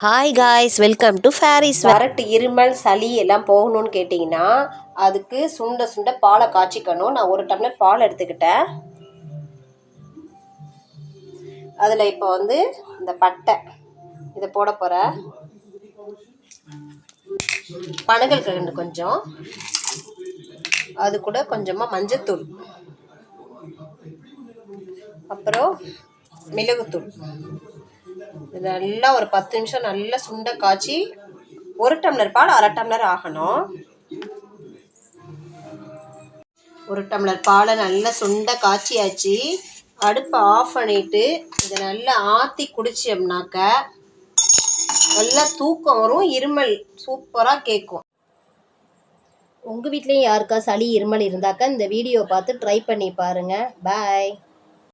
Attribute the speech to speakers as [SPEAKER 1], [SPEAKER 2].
[SPEAKER 1] Hi guys, welcome to ஃபேரிஸ். வறட்டு இருமல் சளி எல்லாம் போகணும்னு கேட்டிங்கன்னா அதுக்கு சுண்ட சுண்ட பாலை காய்ச்சிக்கணும். நான் 1 டம்ளர் பால் எடுத்துக்கிட்டேன். அதில் இப்போ இந்த பட்டை இதை போட போகிறேன். பனகல் கண்டு கொஞ்சம், அது கூட கொஞ்சமாக மஞ்சத்தூள், அப்புறம் மிளகுத்தூள். இது நல்லா ஒரு 10 நிமிஷம் நல்லா சுண்ட காய்ச்சி 1 டம்ளர் பால் 1/2 டம்ளர் ஆகணும். 1 டம்ளர் பாலை நல்லா சுண்ட காய்ச்சியாச்சு. அடுப்பை ஆஃப் பண்ணிவிட்டு இதை நல்லா ஆற்றி குடிச்சோம்னாக்க நல்லா தூக்கம் வரும், இருமல் சூப்பராக கேட்கும். உங்கள் வீட்லேயும் யாருக்கா சளி இருமல் இருந்தாக்கா இந்த வீடியோ பார்த்து ட்ரை பண்ணி பாருங்கள். பாய்.